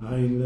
Hashivenu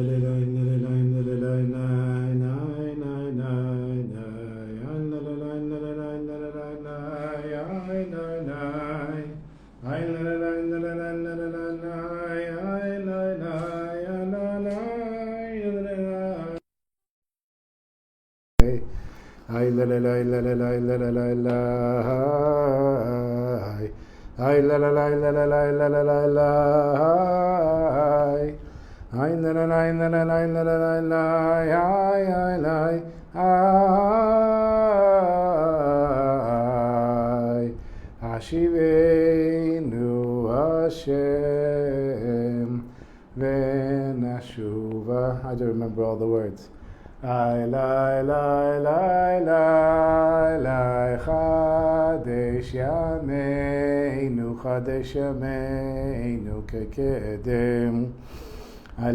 Hashem v'nashuva. I don't remember all the words. Chadesh yameinu kekedem. I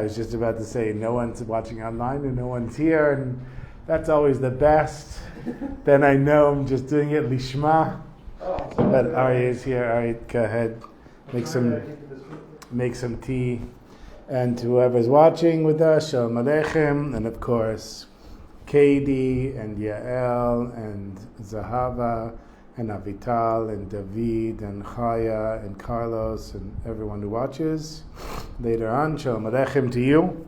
was just about to say, no one's watching online and no one's here, and that's always the best. Then I know I'm just doing it lishma. But Ari is here. Ari, go ahead, make some tea. And to whoever's watching with us, Shalom Aleichem, and of course, Katie and Yael and Zahava and Avital and David and Chaya and Carlos and everyone who watches later on. Shalom Aleichem to you.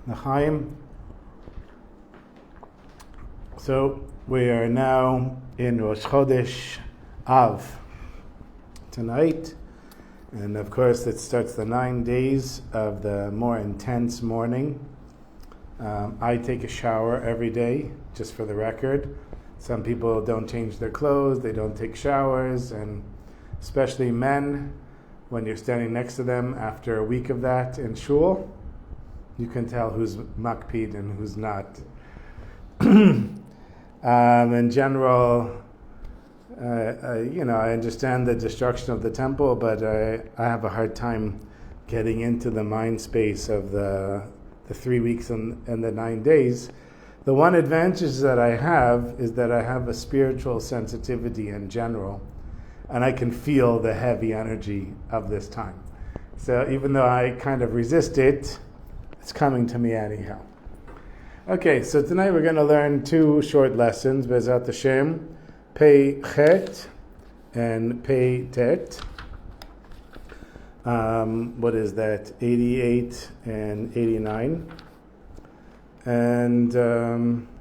L'chaim. So we are now in Rosh Chodesh Av tonight. And of course, it starts the 9 days of the more intense morning. I take a shower every day, just for the record. Some people don't change their clothes, they don't take showers, and especially men, when you're standing next to them after a week of that in shul, you can tell who's makpid and who's not. In general, I understand the destruction of the temple, but I have a hard time getting into the mind space of the 3 weeks and the 9 days. The one advantage that I have is that I have a spiritual sensitivity in general, and I can feel the heavy energy of this time. So even though I kind of resist it, it's coming to me anyhow. Okay, so tonight we're going to learn 2 short lessons, Be'ezrat Hashem, Pei Chet and Pei Tet. What is that? 88 and 89. And I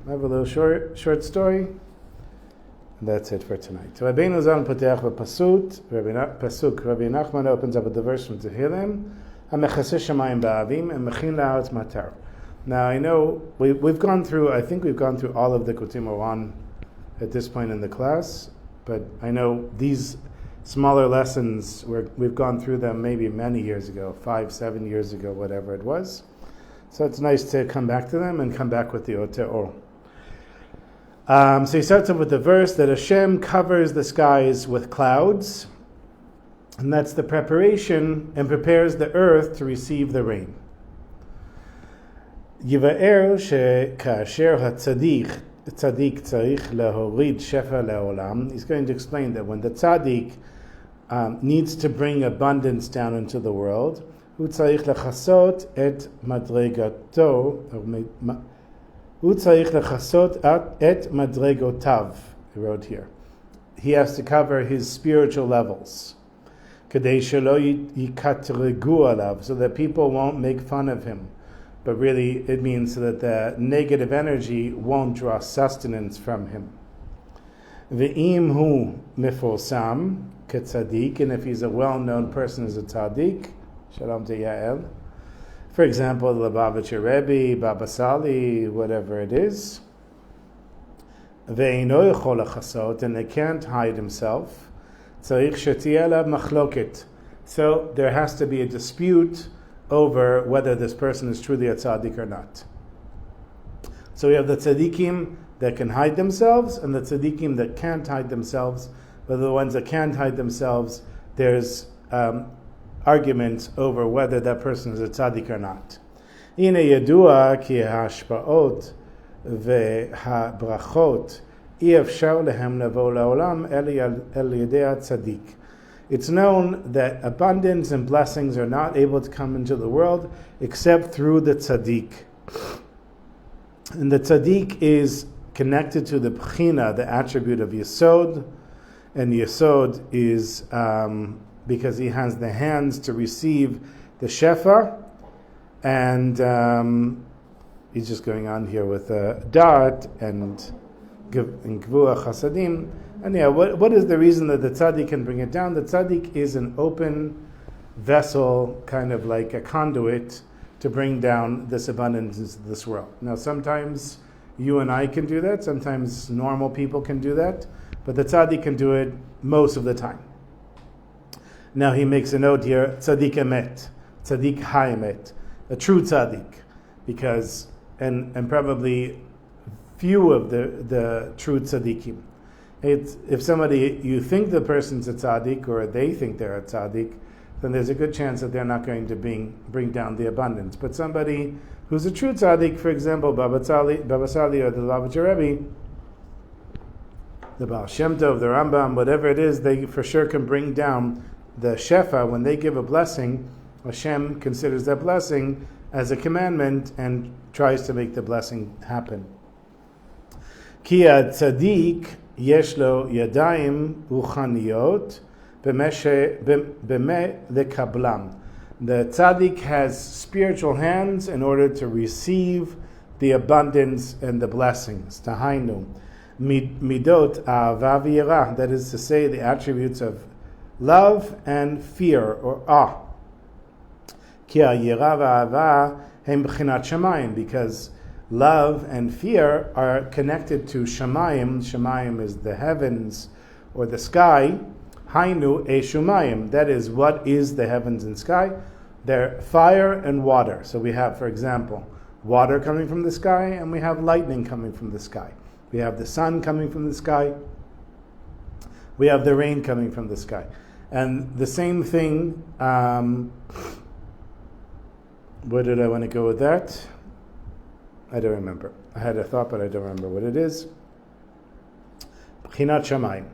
have a little short story. That's it for tonight. So Rabbeinu Zalman Potech Pasuk. Rabbi Nachman opens up with the verse from Tehillim. HaMechaseh Shamayim Ba'avim and Mechin La'aretz Matar. Now I know we've gone through. I think we've gone through all of the Likutey Moharan at this point in the class, but I know these smaller lessons we've gone through them maybe many years ago, 5-7 years ago, whatever it was. So it's nice to come back to them and come back with the Oteor. So he starts off with the verse that Hashem covers the skies with clouds, and that's the preparation, and prepares the earth to receive the rain. Yiva'er she'kasher tzadik tzarich lehorid shefa le'olam. He's going to explain that when the tzadik needs to bring abundance down into the world, hu tzarich lechasot et madregato הוא צריך לכסות את מדרגותיו, he wrote here. He has to cover his spiritual levels. כדי שלא יקטרגו עליו, so that people won't make fun of him. But really it means so that the negative energy won't draw sustenance from him. ואם הוא מפורסם כצדיק, and if he's a well-known person as a tzadik, Shalom to Yael. For example, the Lubavitcher Rebbe, Baba Sali, whatever it is. ואינו יכול לכסות, and they can't hide himself. צריך שתהיה עליו מחלוקת. So there has to be a dispute over whether this person is truly a tzaddik or not. So we have the tzaddikim that can hide themselves and the tzaddikim that can't hide themselves. But the ones that can't hide themselves, there's arguments over whether that person is a tzaddik or not. הנה ידוע כי ההשפעות והברכות אי אפשר להם לבוא לעולם אלא ידי הצדיק. It's known that abundance and blessings are not able to come into the world except through the tzadik. And the tzadik is connected to the bchina, the attribute of Yesod. And Yesod is because he has the hands to receive the shefa. And he's just going on here with dart and gvura chasadim. And what is the reason that the tzaddik can bring it down? The tzaddik is an open vessel, kind of like a conduit, to bring down this abundance into this world. Now, sometimes you and I can do that. Sometimes normal people can do that. But the tzaddik can do it most of the time. Now, he makes a note here, tzaddik emet, tzaddik ha-emet, a true tzaddik, because, and probably few of the true tzaddikim. If somebody, you think the person's a tzaddik, or they think they're a tzaddik, then there's a good chance that they're not going to bring down the abundance. But somebody who's a true tzaddik, for example, Baba Sali or the Lubavitcher Rebbe, the Baal Shem Tov, the Rambam, whatever it is, they for sure can bring down the shefa. When they give a blessing, Hashem considers that blessing as a commandment and tries to make the blessing happen. Ki tzadik yesh lo yadayim ruchaniyot b'meh lekablam. The tzaddik has spiritual hands in order to receive the abundance and the blessings. Tahainu midot ahava v'yirah. That is to say, the attributes of love and fear or awe. Ki ha'yirah v'ahava hem b'chinat shamayim, because love and fear are connected to shamayim. Shamayim is the heavens or the sky. Hainu e shumayim. That is, what is the heavens and sky? They're fire and water. So we have, for example, water coming from the sky, and we have lightning coming from the sky. We have the sun coming from the sky. We have the rain coming from the sky. And the same thing, where did I want to go with that? I don't remember. I had a thought, but I don't remember what it is. B'chinat shamayim.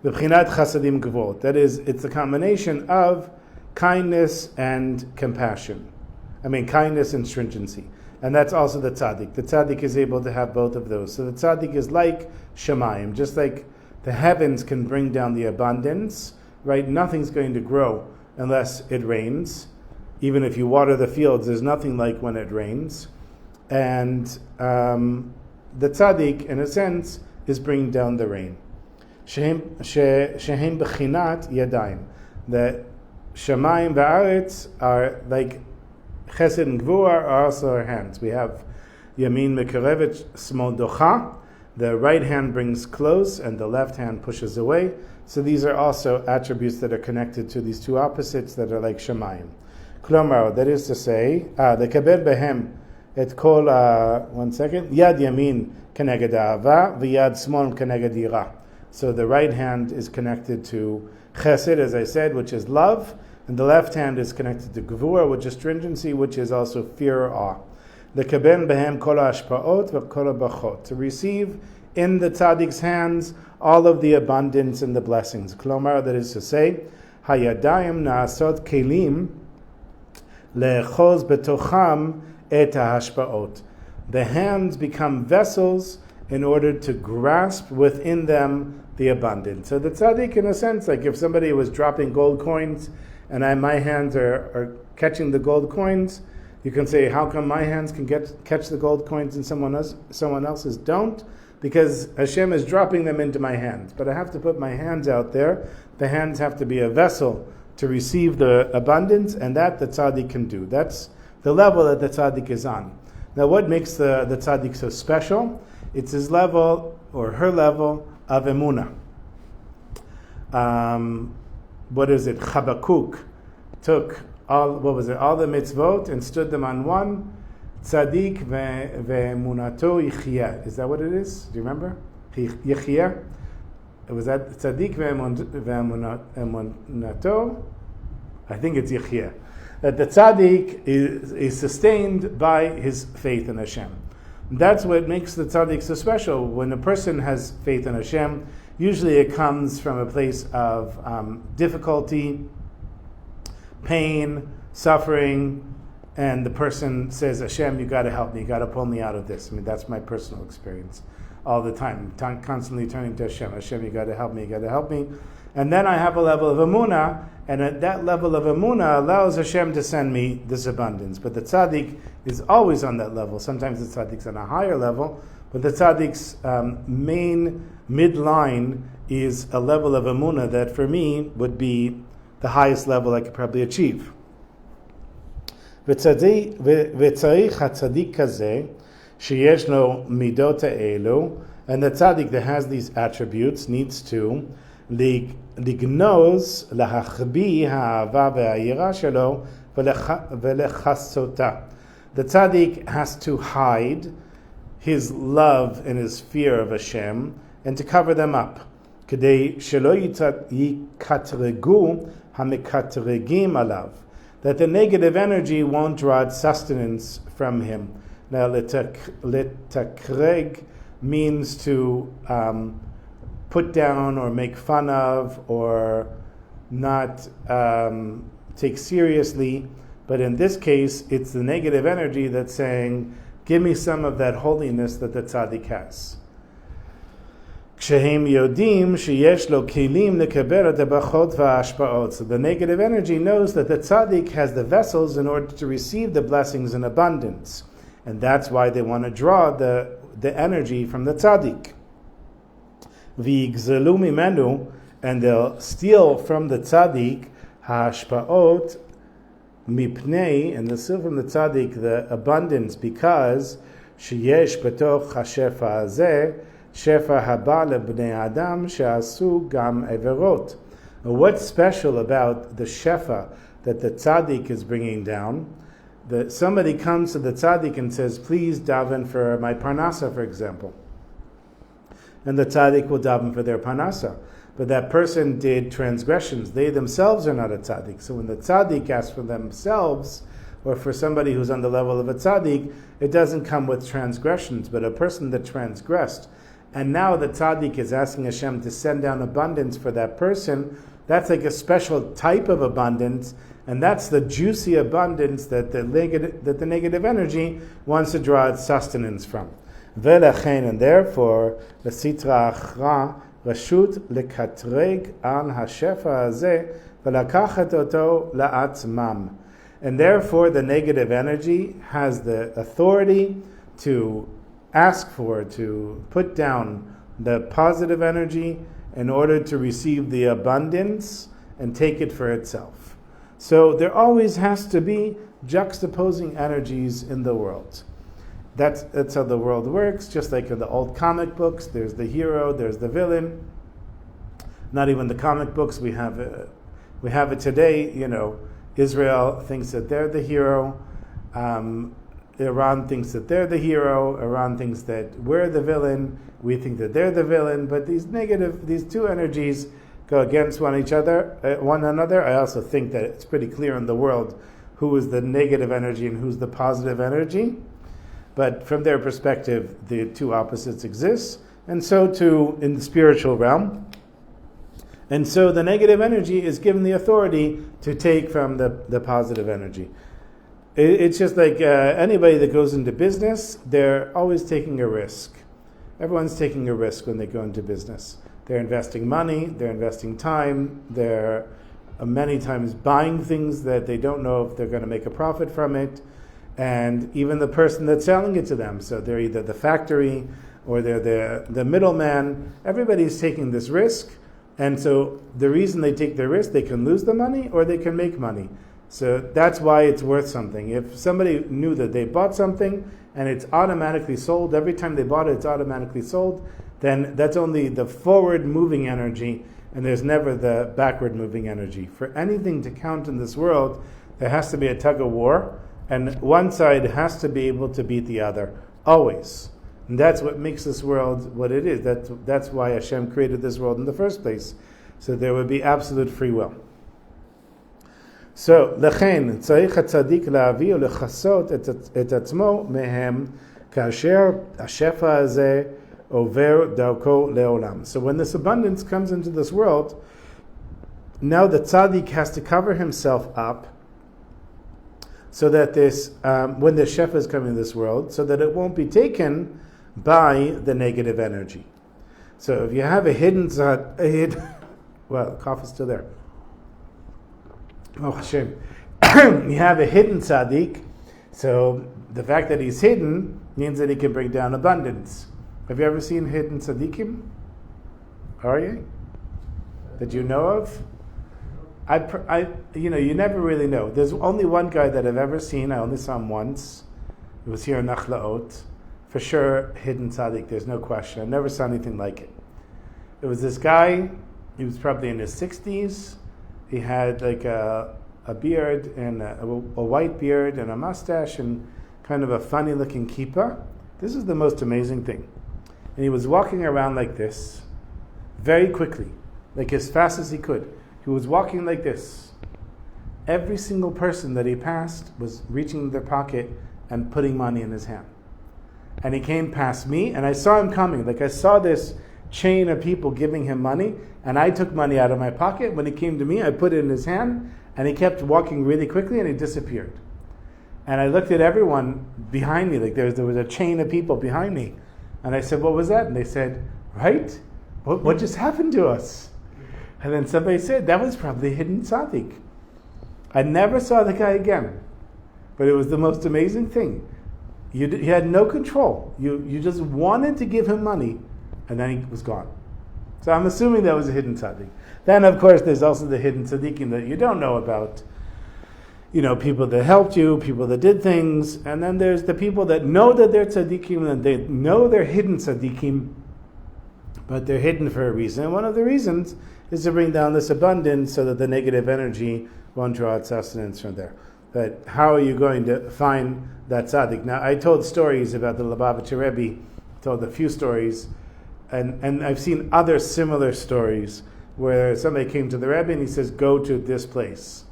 B'chinat chasadim gvot. That is, it's a combination of kindness and compassion. Kindness and stringency. And that's also the tzaddik. The tzaddik is able to have both of those. So the tzaddik is like shamayim, just like the heavens can bring down the abundance, right? Nothing's going to grow unless it rains. Even if you water the fields, there's nothing like when it rains. And the tzaddik, in a sense, is bringing down the rain. Shehem b'chinat yadayim. The shamayim v'aretz are like chesed and gvura are also our hands. We have yamin mekarevet, smol docha. The right hand brings close and the left hand pushes away. So these are also attributes that are connected to these two opposites that are like shamayim. Klomar, that is to say, the kabel behem et kol, one second, yad yamin keneged ahava, v'yad smol keneged yirah. So the right hand is connected to chesed, as I said, which is love, and the left hand is connected to gvura, which is stringency, which is also fear or awe. The kaben behem kol hashpaot v'kol bachot, to receive in the tzaddik's hands all of the abundance and the blessings. Klomar, that is to say, hayadayim naasot kelim le'echoz betocham et hashpaot. the hands become vessels in order to grasp within them the abundance. So the tzaddik, in a sense, like if somebody was dropping gold coins and my hands are catching the gold coins, you can say, how come my hands can catch the gold coins and someone else's don't? Because Hashem is dropping them into my hands. But I have to put my hands out there. The hands have to be a vessel to receive the abundance, and that the tzaddik can do. That's the level that the tzaddik is on. Now, what makes the tzaddik so special? It's his level, or her level, of emunah. What is it? Habakkuk took all the mitzvot and stood them on one. Tzadik ve'emunato yichya. Is that what it is? Do you remember? Yichya. Was that tzadik ve'emunato? I think it's yichya. That the tzaddik is sustained by his faith in Hashem. That's what makes the tzaddik so special. When a person has faith in Hashem, usually it comes from a place of difficulty, pain, suffering, and the person says, Hashem, you got to help me, you got to pull me out of this. I mean, that's my personal experience all the time, constantly turning to Hashem. Hashem, you got to help me, you got to help me. And then I have a level of emunah, and at that level of emunah allows Hashem to send me this abundance. But the tzaddik is always on that level. Sometimes the tzaddik's on a higher level, but the tzaddik's main midline is a level of emunah that for me would be the highest level I could probably achieve. וצריך הצדיק כזה שיש לו מידות האלו, and the tzaddik that has these attributes needs to לגנוז, להחביא האהבה והיראה שלו ולכסותה. The tzaddik has to hide his love and his fear of Hashem and to cover them up. כדי שלא יקטרגו המקטרגים עליו. That the negative energy won't draw its sustenance from him. Now, letakreg means to put down or make fun of or not take seriously. But in this case, it's the negative energy that's saying, give me some of that holiness that the tzaddik has. כשהם יודעים שיש לו כלים לקבל את הברכות וההשפעות. So the negative energy knows that the tzaddik has the vessels in order to receive the blessings in abundance. And that's why they want to draw the energy from the tzaddik. ויגזלו ממנו, and they'll steal from the tzaddik ההשפעות מפני, and they'll steal from the tzaddik the abundance because שיש בתוך השפע הזה Shefa haba lebnei adam she'asu gam everot. What's special about the shefa that the tzaddik is bringing down? That somebody comes to the tzaddik and says, please daven for my parnasa, for example. And the tzaddik will daven for their parnasa. But that person did transgressions. They themselves are not a tzaddik. So when the tzaddik asks for themselves, or for somebody who's on the level of a tzaddik, it doesn't come with transgressions. But a person that transgressed, and now the tzaddik is asking Hashem to send down abundance for that person, that's like a special type of abundance, and that's the juicy abundance that the negative energy wants to draw its sustenance from. V'lechein, and therefore, the sitra achra rashut lekatreg an hashefa hazeh v'lakachet oto la'atzmam. And therefore, the negative energy has the authority to ask for, to put down the positive energy in order to receive the abundance and take it for itself. So there always has to be juxtaposing energies in the world. That's how the world works, just like in the old comic books, there's the hero, there's the villain. Not even the comic books, we have it today, Israel thinks that they're the hero, Iran thinks that they're the hero. Iran thinks that we're the villain. We think that they're the villain. But these two energies go against one another. I also think that it's pretty clear in the world who is the negative energy and who's the positive energy. But from their perspective, the two opposites exist. And so too in the spiritual realm. And so the negative energy is given the authority to take from the positive energy. It's just like anybody that goes into business, they're always taking a risk. Everyone's taking a risk when they go into business. They're investing money, they're investing time, they're many times buying things that they don't know if they're going to make a profit from it, and even the person that's selling it to them. So they're either the factory or they're the middleman. Everybody's taking this risk, and so the reason they take the risk, they can lose the money or they can make money. So that's why it's worth something. If somebody knew that they bought something and it's automatically sold, every time they bought it, it's automatically sold, then that's only the forward moving energy, and there's never the backward moving energy. For anything to count in this world, there has to be a tug of war, and one side has to be able to beat the other, always. And that's what makes this world what it is. That's why Hashem created this world in the first place, so there would be absolute free will. So, לכן צריך הצדיק להביא ולכסות את עצמו מהם כאשר השפע הזה עובר דרכו לעולם. So when this abundance comes into this world, now the tzadik has to cover himself up so that this, when the shefa is coming to this world, so that it won't be taken by the negative energy. So if you have a hidden tzadik, well, the cough is still there. Oh, Hashem. You have a hidden tzaddik, so the fact that he's hidden means that he can bring down abundance. Have you ever seen hidden tzaddikim? Are you? That you know of? You never really know. There's only one guy that I've ever seen. I only saw him once. It was here in Nachlaot. For sure, hidden tzaddik. There's no question. I never saw anything like it. It was this guy. He was probably in his 60s. He had like a beard and a white beard and a mustache and kind of a funny looking kippah. This is the most amazing thing. And he was walking around like this, very quickly, like as fast as he could. He was walking like this. Every single person that he passed was reaching in their pocket and putting money in his hand. And he came past me, and I saw him coming. Like I saw this chain of people giving him money, and I took money out of my pocket. When he came to me, I put it in his hand, and he kept walking really quickly, and he disappeared. And I looked at everyone behind me, like there was a chain of people behind me. And I said, what was that? And they said, right? What just happened to us? And then somebody said, that was probably hidden tzaddik. I never saw the guy again. But it was the most amazing thing. You had no control. You just wanted to give him money, and then he was gone. So I'm assuming that was a hidden tzaddik. Then, of course, there's also the hidden tzaddikim that you don't know about. People that helped you, people that did things, and then there's the people that know that they're tzaddikim, and they know they're hidden tzaddikim, but they're hidden for a reason. And one of the reasons is to bring down this abundance so that the negative energy won't draw its sustenance from there. But how are you going to find that tzaddik? Now, I told stories about the Lubavitcher Rebbe, told a few stories, and I've seen other similar stories where somebody came to the Rebbe and he says, go to this place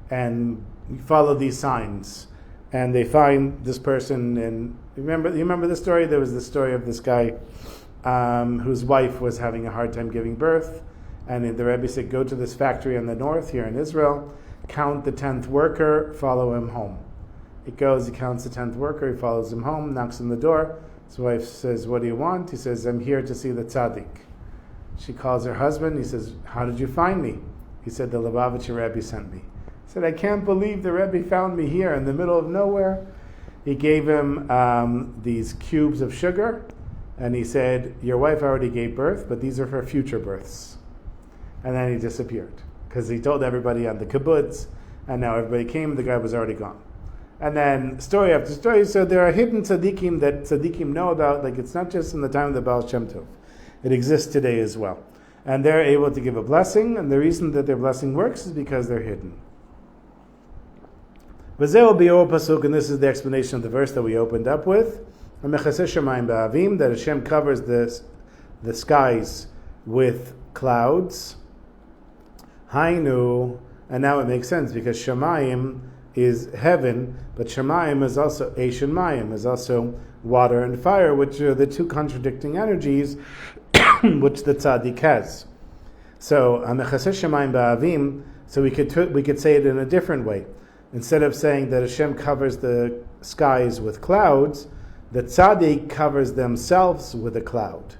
and follow these signs. And they find this person, and you remember the story? There was the story of this guy whose wife was having a hard time giving birth, and the Rebbe said, go to this factory in the north here in Israel, count the 10th worker, follow him home. He goes, he counts the 10th worker, he follows him home, knocks on the door. His wife says, what do you want? He says, I'm here to see the tzaddik. She calls her husband. He says, how did you find me? He said, the Lubavitcher Rebbe sent me. He said, I can't believe the Rebbe found me here in the middle of nowhere. He gave him these cubes of sugar, and he said, your wife already gave birth, but these are for future births. And then he disappeared, because he told everybody on the kibbutz, and now everybody came, the guy was already gone. And then story after story, so there are hidden tzaddikim that tzaddikim know about, like it's not just in the time of the Baal Shem Tov. It exists today as well. And they're able to give a blessing, and the reason that their blessing works is because they're hidden. V'zeh bi'or pasuk, and this is the explanation of the verse that we opened up with. That Hashem covers the skies with clouds. Hainu, and now it makes sense because Shamayim is heaven, but Shamayim is also Eishin Mayim, is also water and fire, which are the two contradicting energies which the tzaddik has. So, Shamayim ba'avim, so we could say it in a different way. instead of saying that Hashem covers the skies with clouds, the tzadik covers themselves with a cloud.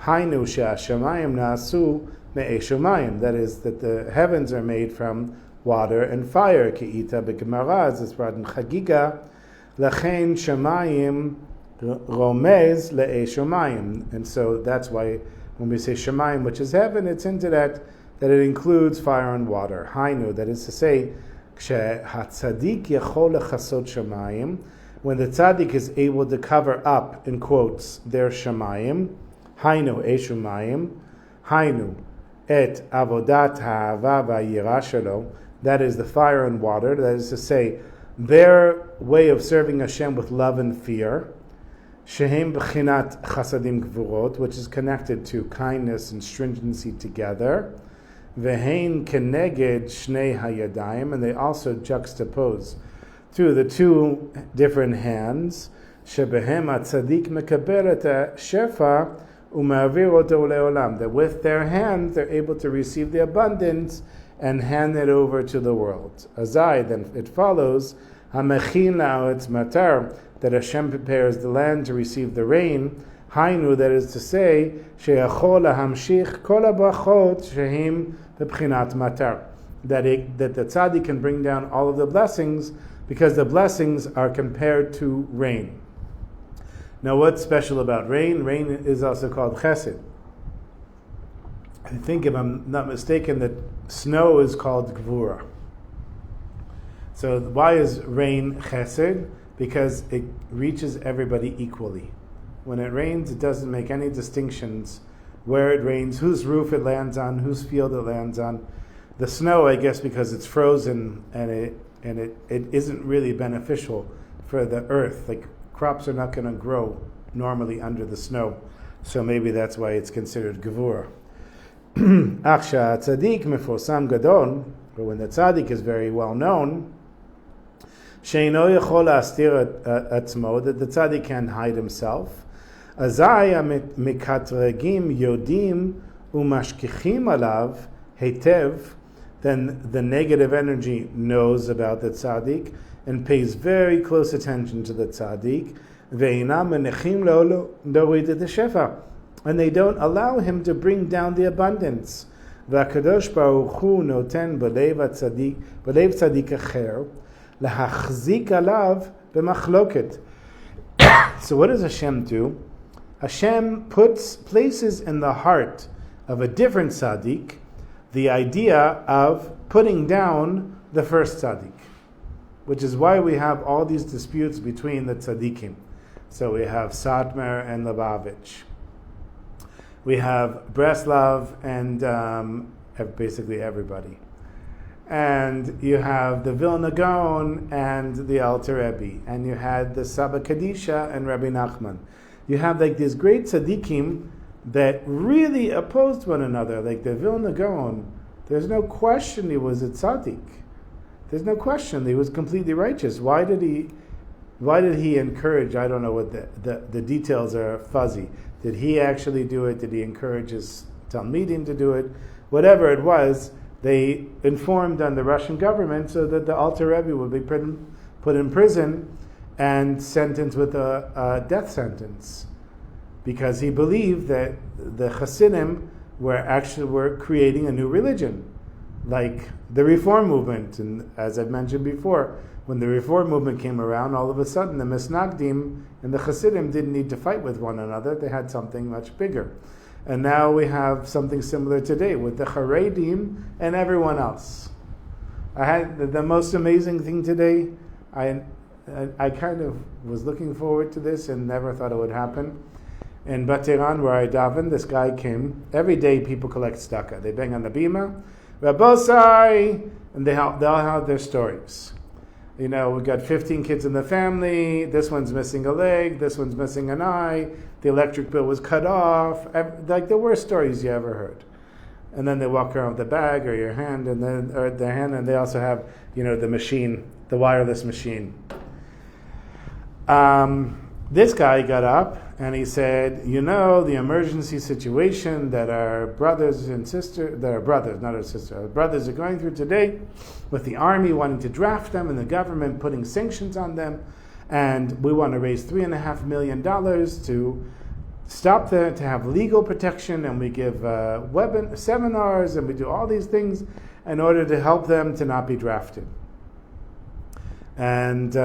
Hainu she'ashamayim na'asu me'eshamayim. That is, that the heavens are made from water and fire. Ki'ita b'gemara, as it's brought in Chagiga, Lachein shamayim romez le'eshamayim. And so that's why when we say shamayim, which is heaven, it's into that it includes fire and water. Hainu, that is to say, tzadik yachol lechasot shamayim, when the tzadik is able to cover up, in quotes, their shamayim, hainu eshumayim, hainu et avodat ha'ava va'yira shelo, that is the fire and water, that is to say, their way of serving Hashem with love and fear, shehem b'chinat chasadim gvurot, which is connected to kindness and stringency together, vehein keneged shnei hayadayim, and they also juxtapose through the two different hands, shebehem atzadik mekaber et shefa u'ma'avir oto le'olam, that with their hands they're able to receive the abundance and hand it over to the world. Azai, then it follows, hamechin la'aretz matar, that Hashem prepares the land to receive the rain. Hainu, that is to say, sheyachol lahamshich kol habrachot shehim b'bchinat matar, that the tzadik can bring down all of the blessings because the blessings are compared to rain. Now, what's special about rain? Rain is also called chesed. I think, if I'm not mistaken, that snow is called gvura. So why is rain chesed? Because it reaches everybody equally. When it rains, it doesn't make any distinctions where it rains, whose roof it lands on, whose field it lands on. The snow, I guess, because it's frozen and it isn't really beneficial for the earth. Like, crops are not going to grow normally under the snow. So maybe that's why it's considered gevura. Aksha tzadik mefosam gadol, but when the tzadik is very well known, sheino yachol astir atzmo, that the tzadik can hide himself. Azai mikatregim yodim umashkichim alav hetev, then the negative energy knows about the tzaddik and pays very close attention to the tzaddik. Ve'inam menechim lo dorid et shefa, and they don't allow him to bring down the abundance. V'akadosh baruch hu noten b'lev tzaddik acher lahachzik alav b'machloket. So what does Hashem do? Hashem places in the heart of a different tzaddik the idea of putting down the first tzaddik, which is why we have all these disputes between the tzaddikim. So we have Satmar and Lubavitch. We have Breslov and basically everybody. And you have the Vilna Gaon and the Alter Rebbe. And you had the Saba Kadisha and Rabbi Nachman. You have like these great tzaddikim that really opposed one another. Like the Vilna Gaon, there's no question he was a tzaddik. There's no question he was completely righteous. Why did he encourage? I don't know what the details are fuzzy. Did he actually do it? Did he encourage his Talmidim to do it? Whatever it was, they informed on the Russian government so that the Alter Rebbe would be put in prison and sentenced with a death sentence, because he believed that the Hasidim were creating a new religion, like the Reform movement. And as I've mentioned before, when the Reform movement came around, all of a sudden the Misnagdim and the Hasidim didn't need to fight with one another. They had something much bigger. And now we have something similar today with the Haredim and everyone else. I had the most amazing thing today. I kind of was looking forward to this and never thought it would happen. In Batiran, where I daven, this guy came. Every day people collect tzedakah. They bang on the bima, Rabbosai, and they all have their stories. You know, we've got 15 kids in the family, this one's missing a leg, this one's missing an eye, the electric bill was cut off, like the worst stories you ever heard. And then they walk around with the bag or their hand, and they also have, the machine, the wireless machine. This guy got up and he said, the emergency situation that our brothers and sisters, that our brothers, not our sisters, our brothers are going through today, with the army wanting to draft them and the government putting sanctions on them, and we want to raise $3.5 million to stop to have legal protection, and we give seminars, and we do all these things in order to help them to not be drafted. And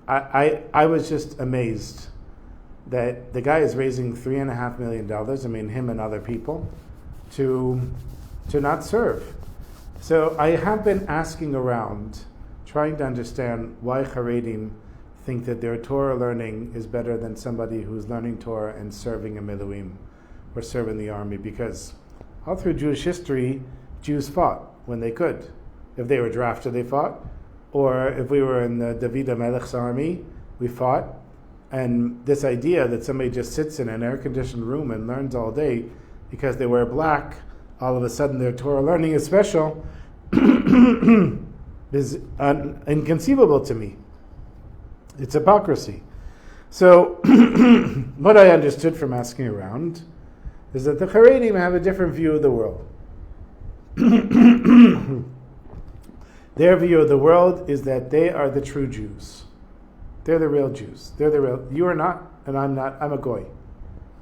I was just amazed that the guy is raising $3.5 million, him and other people, to not serve. So I have been asking around, trying to understand why Haredim think that their Torah learning is better than somebody who's learning Torah and serving a miluim or serving the army, because all through Jewish history, Jews fought when they could. If they were drafted, they fought. Or if we were in the David HaMelech's army, we fought. And this idea that somebody just sits in an air-conditioned room and learns all day because they wear black, all of a sudden their Torah learning is special, is inconceivable to me. It's hypocrisy. So, what I understood from asking around is that the Haredim have a different view of the world. Their view of the world is that they are the true Jews. They're the real Jews. You are not, and I'm not. I'm a goy.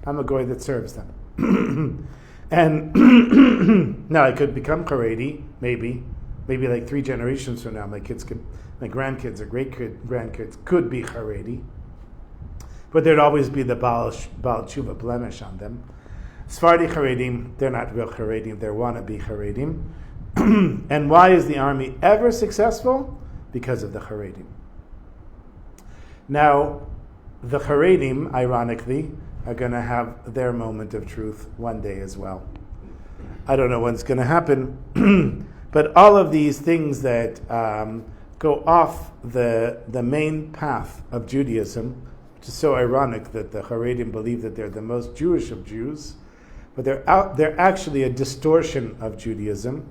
I'm a goy that serves them. And now I could become Haredi, maybe like 3 generations from now. My grandkids or great-grandkids could be Haredi. But there'd always be the Baal Tshuva blemish on them. Sephardi Haredim, they're not real Haredim, they're wannabe Haredim. And why is the army ever successful? Because of the Haredim. Now, the Haredim, ironically, are going to have their moment of truth one day as well. I don't know when it's going to happen, but all of these things that go off the main path of Judaism, which is so ironic that the Haredim believe that they're the most Jewish of Jews, but they're actually a distortion of Judaism.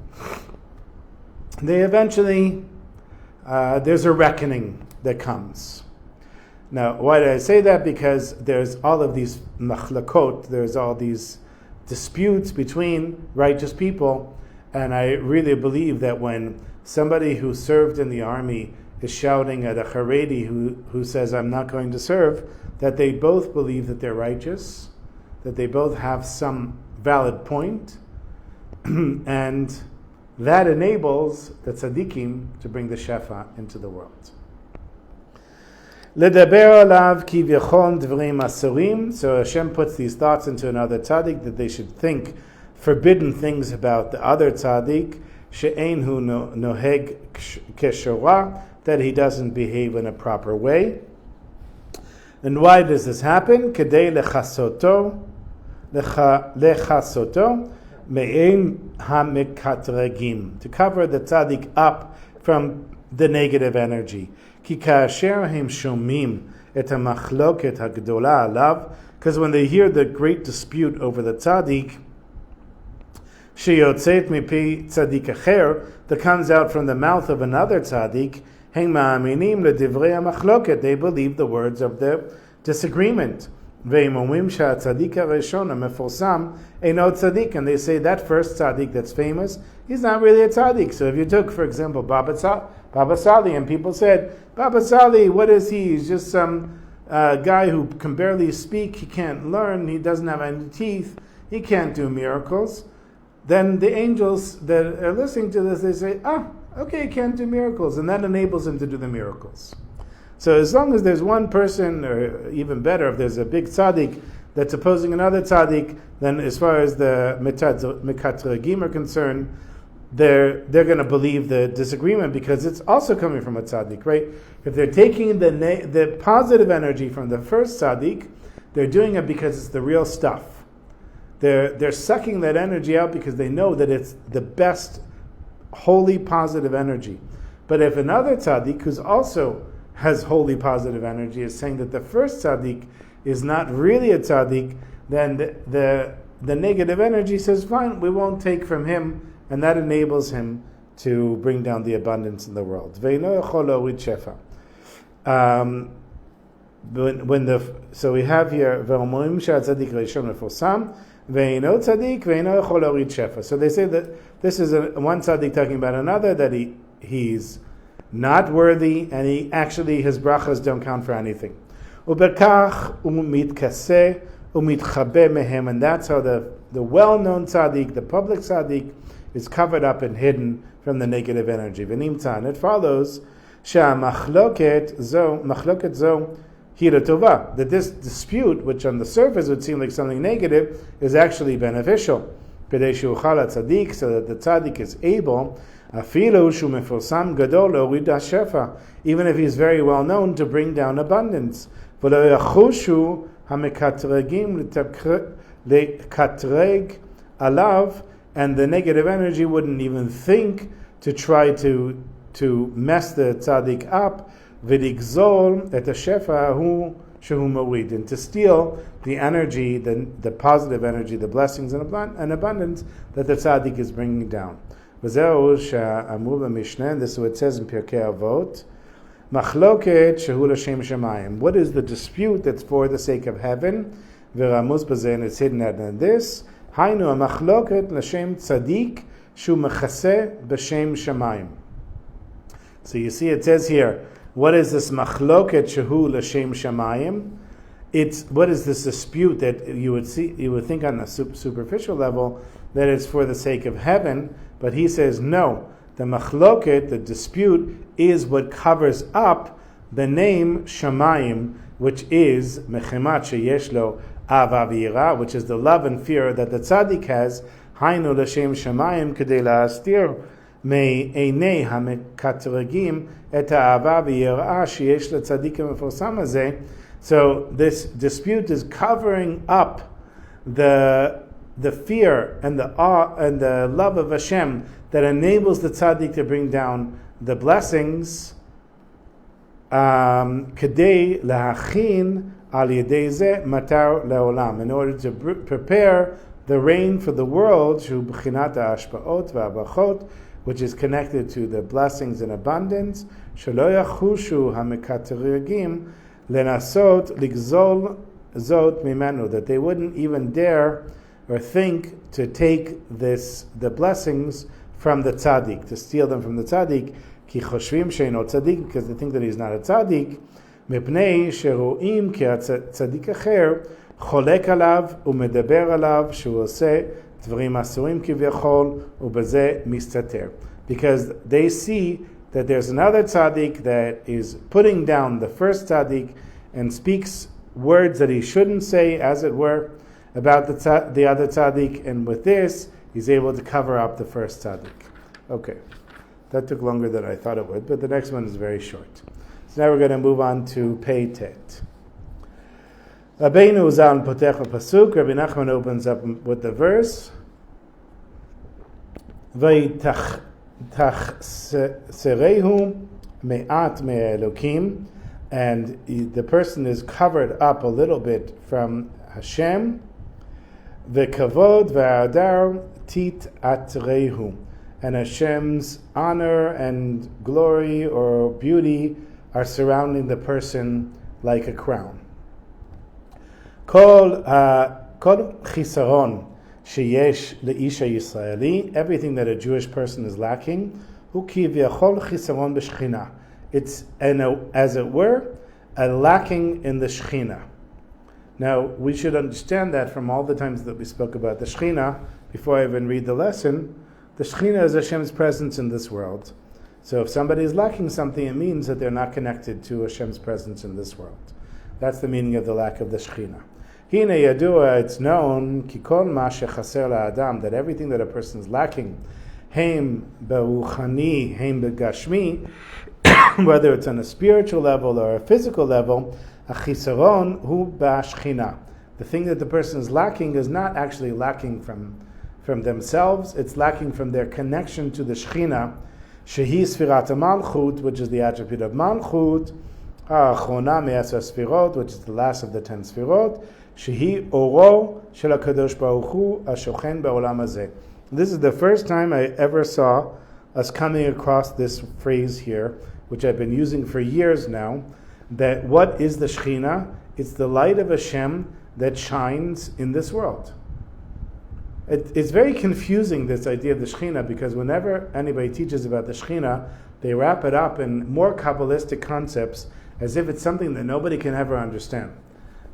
They eventually, there's a reckoning that comes. Now, why did I say that? Because there's all of these machlakot, there's all these disputes between righteous people, and I really believe that when somebody who served in the army is shouting at a Haredi who says, I'm not going to serve, that they both believe that they're righteous, that they both have some valid point, and that enables the tzadikim to bring the shefa into the world. Ledaber alav kivyachon dvarim asurim. So Hashem puts these thoughts into another tzaddik that they should think forbidden things about the other tzaddik, she'ein hu noheg keshorah, that he doesn't behave in a proper way. And why does this happen? Kedei lechasoto me'ein hamikatregim, to cover the tzaddik up from the negative energy. Ki kasher hem shomim et hamachloket hagdola alav, because when they hear the great dispute over the tzaddik, sheyotzet mipi tzaddik acher, that comes out from the mouth of another tzaddik, hen ma'aminim ledivrei hamachloket, they believe the words of the disagreement. Ve'imomim sha'tzaddik harishon ha'meforsam eino tzaddik, and they say that first tzaddik that's famous, he's not really a tzaddik. So if you took, for example, Baba Sali, and people said, Baba Sali, what is he? He's just some guy who can barely speak, he can't learn, he doesn't have any teeth, he can't do miracles. Then the angels that are listening to this, they say, okay, he can't do miracles, and that enables him to do the miracles. So as long as there's one person, or even better, if there's a big tzaddik that's opposing another tzaddik, then as far as the mekatragim are concerned, they're going to believe the disagreement because it's also coming from a tzaddik, right? If they're taking the positive energy from the first tzaddik, they're doing it because it's the real stuff. They're sucking that energy out because they know that it's the best, holy, positive energy. But if another tzaddik, who's also has holy, positive energy, is saying that the first tzaddik is not really a tzaddik, then the negative energy says, fine, we won't take from him, and that enables him to bring down the abundance in the world. So we have here ve'omorim she'atzadik rishon mefosam ve'eino tzadik ve'eino yachol laorid shefa. So they say that this is one tzadik talking about another, that he's not worthy, and his brachas don't count for anything. Ubekach umitkaseh umitchabe mehem, and that's how the well-known tzaddik, the public tzaddik, is covered up and hidden from the negative energy. V'nimtza, and it follows she'amachloket zo hira tova, that this dispute, which on the surface would seem like something negative, is actually beneficial. Kedei shuchal tzaddik, so that the tzaddik is able, afilu shu mefosam gadol leorid hashefa, even if he's very well known, to bring down abundance. V'lo yachushu hamekatregim lekatreg alav, and the negative energy wouldn't even think to try to mess the tzaddik up, v'digzol et hashefa hu shehu morid, and to steal the energy, the positive energy, the blessings and abundance that the tzaddik is bringing down. V'zeu she'amur b'mishneh, this is what it says in Pirkei Avot, machloket shehu l'shem shemayim. What is the dispute that's for the sake of heaven? V'ramuz b'zeh, and it's hidden in this. Hainu machloket l'shem tzadik shu mechaseh b'shem shemayim. So you see, it says here, what is this machloket shehu l'shem shemayim? It's what is this dispute that you would think on a superficial level that it's for the sake of heaven, but he says no. The machloket, the dispute, is what covers up the name shemayim, which is mechemat sheyesh lo ava v'yira, which is the love and fear that the tzaddik has. Hainu l'shem shemayim kedei la'astir me'einei hamekatregim et ha'ava v'yira sheyesh l'tzaddikim mefosam hazeh. So this dispute is covering up the fear and the awe and the love of Hashem that enables the tzaddik to bring down the blessings. Kedei lahachin al yedei zeh matar leolam, in order to prepare the rain for the world, shu b'chinat ha'ashpa'ot v'abachot, which is connected to the blessings and abundance. Shelo yachushu hamekaterigim lenasot ligzol zot mimenu, that they wouldn't even dare or think to take the blessings from the tzaddik, to steal them from the tzaddik, ki choshvim sheino tzaddik, because they think that he's not a tzaddik, mipnei sheroim ki tzaddik acher cholek alav umedaber alav shu oseh dvarim asurim kivyachol ubezeh mistater, because they see that there's another tzaddik that is putting down the first tzaddik and speaks words that he shouldn't say, as it were, about the other tzaddik, and with this, he's able to cover up the first tzaddik. Okay, that took longer than I thought it would, but the next one is very short. So now we're going to move on to Pei Tet. Rabbeinu Zal potech pasuk. Rabbi Nachman opens up with the verse, Vayitach serehu me'at me'elokim, and the person is covered up a little bit from Hashem. V'kavod v'adar tit atrehu, and Hashem's honor and glory or beauty are surrounding the person like a crown. Kol chisaron sheyesh leisha Yisraeli, everything that a Jewish person is lacking, hu kivyachol chisaron b'shchina. It's, as it were, a lacking in the Shechina. Now, we should understand that from all the times that we spoke about the Shechina, before I even read the lesson, the Shechina is Hashem's presence in this world. So if somebody is lacking something, it means that they're not connected to Hashem's presence in this world. That's the meaning of the lack of the Shechina. Hine yadua, it's known, ki kol ma shechaser la'adam, that everything that a person is lacking, heim beruchani, heim begashmi, whether it's on a spiritual level or a physical level, a chisaron hu ba'ashchina. The thing that the person is lacking is not actually lacking from themselves, it's lacking from their connection to the Shechina, shehi sfirat malchut, which is the attribute of malchut, ha'achona me'asar sfirot, which is the last of the 10 sfirot, shehi oro shel HaKadosh Baruch Hu ashochen ba'olam hazeh. This is the first time I ever saw us coming across this phrase here, which I've been using for years now, that what is the Shekhinah? It's the light of Hashem that shines in this world. It's very confusing, this idea of the Shekhinah, because whenever anybody teaches about the Shekhinah, they wrap it up in more Kabbalistic concepts as if it's something that nobody can ever understand.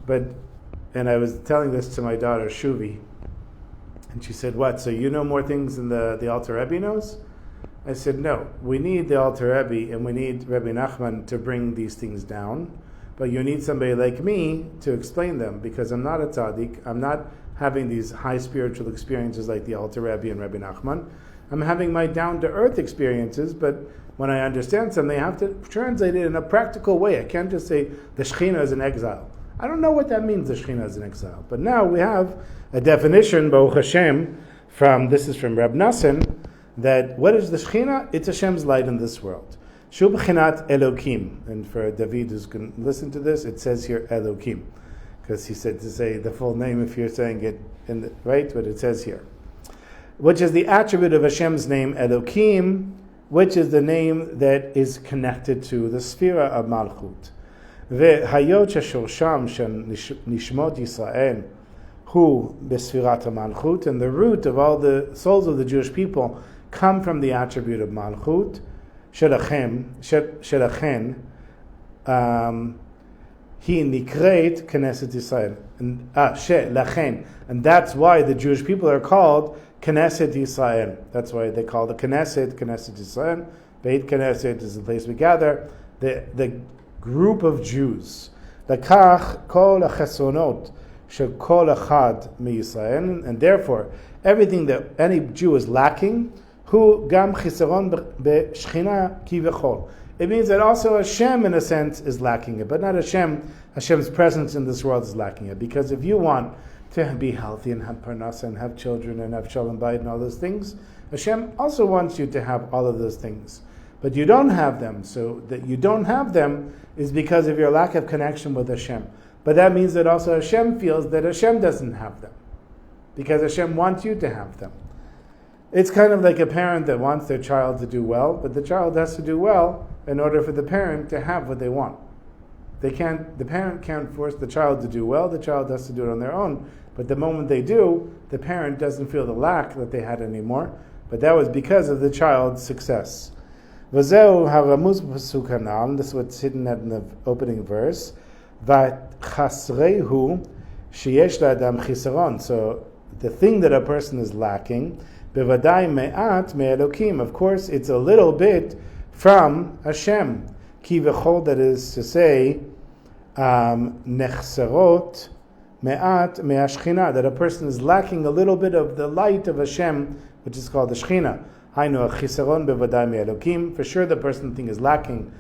And I was telling this to my daughter, Shuvi, and she said, what, so you know more things than the Alter Rebbe knows? I said, no, we need the Alter Rebbe and we need Rebbe Nachman to bring these things down, but you need somebody like me to explain them, because I'm not a tzadik, I'm not having these high spiritual experiences like the Alter Rebbe and Rebbe Nachman. I'm having my down-to-earth experiences, but when I understand something, I have to translate it in a practical way. I can't just say the Shekhinah is in exile. I don't know what that means, the Shekhinah is in exile. But now we have a definition, Baruch Hashem, this is from Reb Nassim, that what is the Shekhinah? It's Hashem's light in this world. Shu b'chinat Elokim. And for David who's going to listen to this, it says here Elokim, because he said to say the full name if you're saying it right, but it says here, which is the attribute of Hashem's name Elokim, which is the name that is connected to the Sphira of Malchut. Ve'hayot sheshorsham nishmot Yisrael hu b'Sfirat HaMalchut, and the root of all the souls of the Jewish people come from the attribute of Malchut. Shelachen he nikreit Knesset Yisrael, and that's why the Jewish people are called Knesset Yisrael. That's why they call the Knesset Yisrael. Beit Knesset is the place we gather. The group of Jews. Lakach kol hachesronot shel kol echad miYisrael, and therefore everything that any Jew is lacking, hu gam chisaron b'shchina kivechol. It means that also Hashem, in a sense, is lacking it, but not Hashem. Hashem's presence in this world is lacking it. Because if you want to be healthy and have parnasa and have children and have shalom bayit and all those things, Hashem also wants you to have all of those things. But you don't have them. So that you don't have them is because of your lack of connection with Hashem. But that means that also Hashem feels that Hashem doesn't have them, because Hashem wants you to have them. It's kind of like a parent that wants their child to do well, but the child has to do well in order for the parent to have what they want. The parent can't force the child to do well, the child has to do it on their own. But the moment they do, the parent doesn't feel the lack that they had anymore. But that was because of the child's success. V'zeu haramuz b'pasuk hanal, this is what's hidden in the opening verse. V'chasreihu sheyesh la'adam chisaron. So the thing that a person is lacking, bevadai me'at me'elokim. Of course, it's a little bit from Hashem. Ki v'chol, that is to say, nechserot me'at me'ashchina, that a person is lacking a little bit of the light of Hashem, which is called the Shechina. Hainu chisaron bevadai me'elokim. For sure, the person thing is lacking.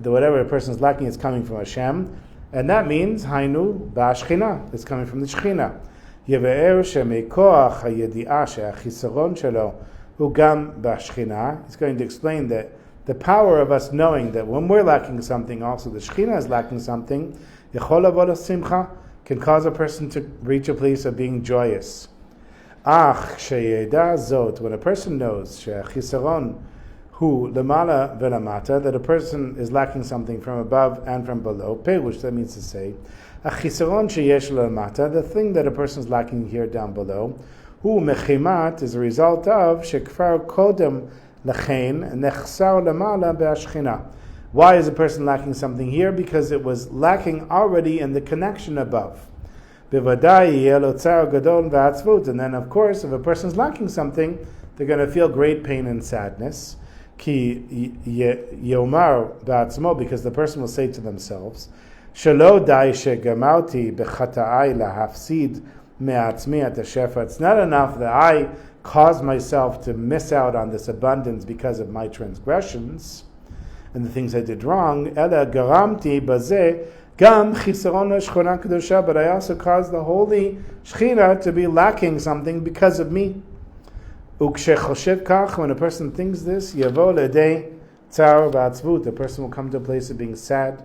Whatever a person is lacking is coming from Hashem, and that means hainu ba'ashchina. It's coming from the Shechina. Yeve'er shemekoach hayedi'ah she'achisaron shelo hu gam ba'ashchina. He's going to explain that the power of us knowing that when we're lacking something, also the Shekhinah is lacking something, Yechol avodas simcha, can cause a person to reach a place of being joyous. Ach sheyeda zot, when a person knows shechisaron hu lemala velamata, that a person is lacking something from above and from below, which that means to say, achisaron sheyesh lemata, the thing that a person is lacking here down below, hu mechimat, is a result of shekfar kodem Lachain nechsar lamala be'ashchina. Why is a person lacking something here? Because it was lacking already in the connection above. Bevadai yelo tzar gadol v'atzvut. And then, of course, if a person is lacking something, they're going to feel great pain and sadness. Ki yomar ba'atzmo, because the person will say to themselves, Shelo dai shegamauti bechata'ai lahafsid me'atzmi at shefa. It's not enough that I caused myself to miss out on this abundance because of my transgressions and the things I did wrong. Ela garamti bazeh gam chisaron shchona kedusha, but I also caused the holy Shechina to be lacking something because of me. Ukshechoshev kach, when a person thinks this, yavo ledei tzar v'atzvut, the person will come to a place of being sad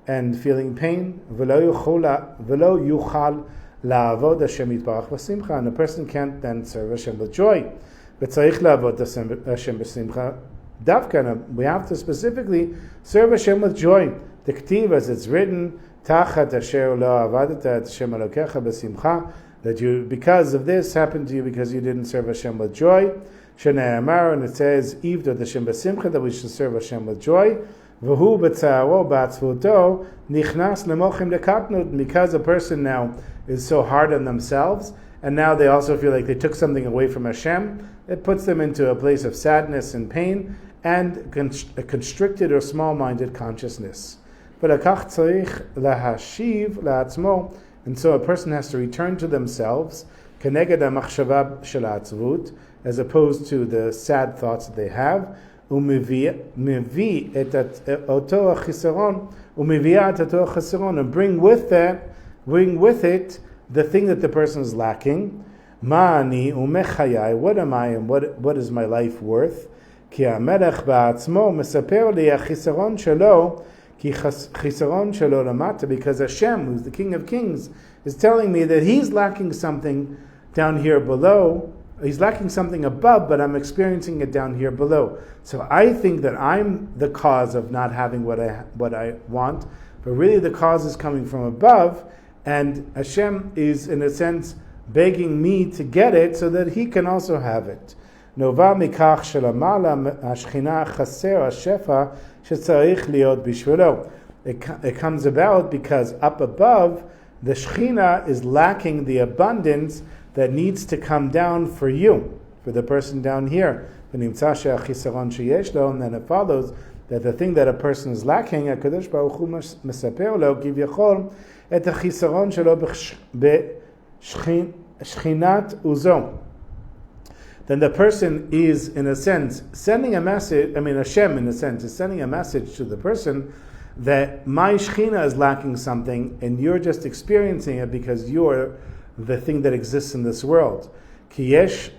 and feeling pain. V'lo yuchal la'avod Hashem yitbarach b'simcha, and a person can't then serve Hashem with joy. V'tzarich la'avod Hashem b'simcha davka, we have to specifically serve Hashem with joy. The Ktiv, as it's written, Tachat asher lo avadata et Hashem Elokecha b'simcha, that you, because of this, happened to you because you didn't serve Hashem with joy. Shene'amar, and it says, Ivdot Hashem b'simcha, that we should serve Hashem with joy. V'hu b'tzaro b'atzvuto nichnas lemochim lekatnut, because a person now is so hard on themselves, and now they also feel like they took something away from Hashem, it puts them into a place of sadness and pain, and a constricted or small-minded consciousness. V'lakach tzarich lahashiv la'atzmo, and so a person has to return to themselves, keneged ha'machshava shel ha'atzvut, as opposed to the sad thoughts that they have, u'mivia et oto ha'chisaron, and bring with it the thing that the person is lacking. Ma'ani u'mechayai, what am I and what is my life worth? Ki ha'melech ba'atzmo mesaper li ha'chisaron shelo, ki chisaron shelo lamata, because Hashem, who's the King of Kings, is telling me that He's lacking something down here below. He's lacking something above, but I'm experiencing it down here below. So I think that I'm the cause of not having what I want, but really the cause is coming from above, and Hashem is, in a sense, begging me to get it so that He can also have it. Nova mikach shelamala hashchina chaser hashefa shetzarich liot bishvilo. It comes about because up above, the Shechina is lacking the abundance that needs to come down for you, for the person down here. And then it follows that the thing that a person is lacking, HaKadosh Baruch Hu mesaper lo kivyachol et hachisaron shelo b'shchinat uzo. Then the person is, in a sense, sending a message, Hashem, in a sense, is sending a message to the person that my Shechina is lacking something, and you're just experiencing it because you're the thing that exists in this world. Ki yesh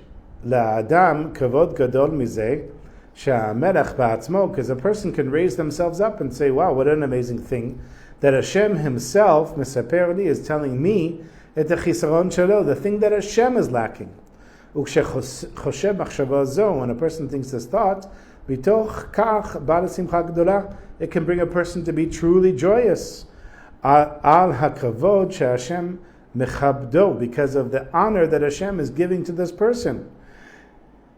la'adam kavod gadol mizeh she'amelech ba'atzmo, because a person can raise themselves up and say, wow, what an amazing thing that Hashem Himself, mesaper li, is telling me et hachisaron shelo, the thing that Hashem is lacking. U'kshechoshev machshava zo, when a person thinks this thought, bitoch kach ba'al simcha gdola, it can bring a person to be truly joyous. Al hakavod she'Hashem mechabdo, because of the honor that Hashem is giving to this person.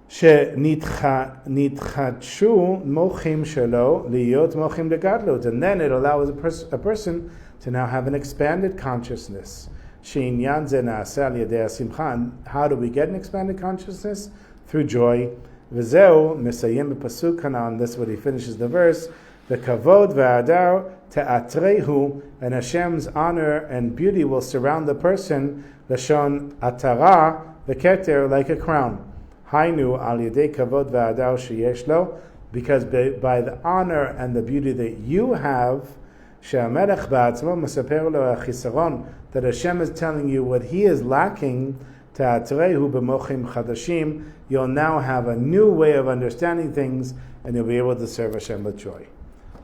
She'nitchatshu mochim shelo liyot mochim legadlut, and then it allows a person to now have an expanded consciousness. She'inyan ze na'aseh al yedei hasimcha. How do we get an expanded consciousness? Through joy. V'zeu mesayim b'pasuk hanan. This is what he finishes the verse. V'kavod v'adar te'atrehu, and Hashem's honor and beauty will surround the person, lashon atara v'keter, like a crown. Hainu al yedei kavod v'adar sheyesh lo, because by the honor and the beauty that you have, she'amelech ba'atzmo mesaper lo hachisaron, that Hashem is telling you what He is lacking, te'atrehu b'mochim chadashim, you'll now have a new way of understanding things, and you'll be able to serve Hashem with joy.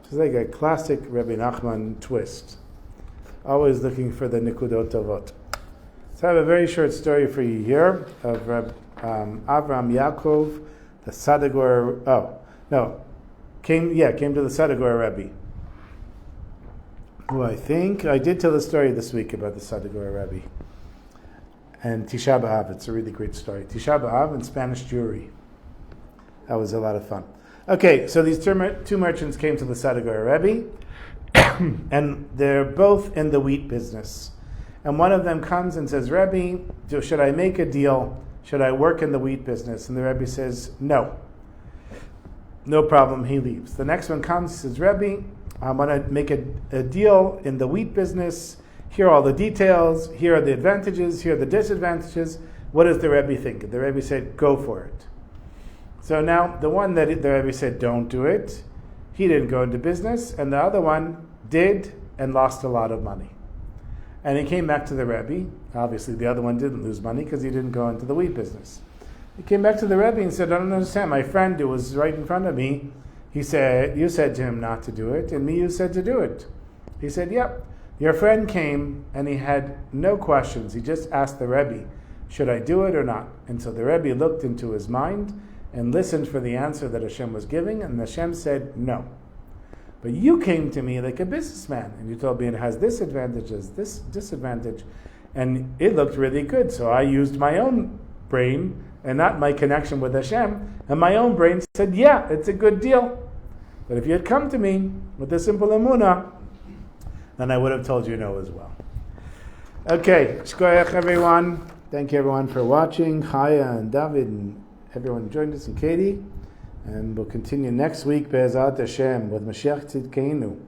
It's like a classic Rabbi Nachman twist. Always looking for the Nikudot Tovot. So I have a very short story for you here of Avraham Yaakov, the Sadagor. Came to the Sadagor Rebbe. Who I think I did tell a story this week about the Sadagor Rebbe. And Tisha B'Av, it's a really great story. Tisha B'Av and Spanish Jewry. That was a lot of fun. Okay, so these two merchants came to the Sadagor Rebbe, and they're both in the wheat business. And one of them comes and says, Rebbe, should I make a deal? Should I work in the wheat business? And the Rebbe says, no. No problem, he leaves. The next one comes and says, Rebbe, I want to make a deal in the wheat business. Here are all the details. Here are the advantages. Here are the disadvantages. What does the Rebbe think? The Rebbe said, go for it. So now, the one that the Rebbe said, don't do it, he didn't go into business, and the other one did and lost a lot of money. And he came back to the Rebbe. Obviously, the other one didn't lose money because he didn't go into the wheat business. He came back to the Rebbe and said, I don't understand. My friend who was right in front of me, he said, you said to him not to do it, and me you said to do it. He said, yep. Your friend came, and he had no questions. He just asked the Rebbe, should I do it or not? And so the Rebbe looked into his mind and listened for the answer that Hashem was giving, and Hashem said, no. But you came to me like a businessman, and you told me it has this advantage, this disadvantage, and it looked really good. So I used my own brain and not my connection with Hashem, and my own brain said, yeah, it's a good deal. But if you had come to me with the simple emunah, then I would have told you no as well. Okay, shkoyach everyone. Thank you everyone for watching. Chaya and David and everyone joined us, and Katie. And we'll continue next week, Be'ezat Hashem, with Mashiach Tzidkeinu.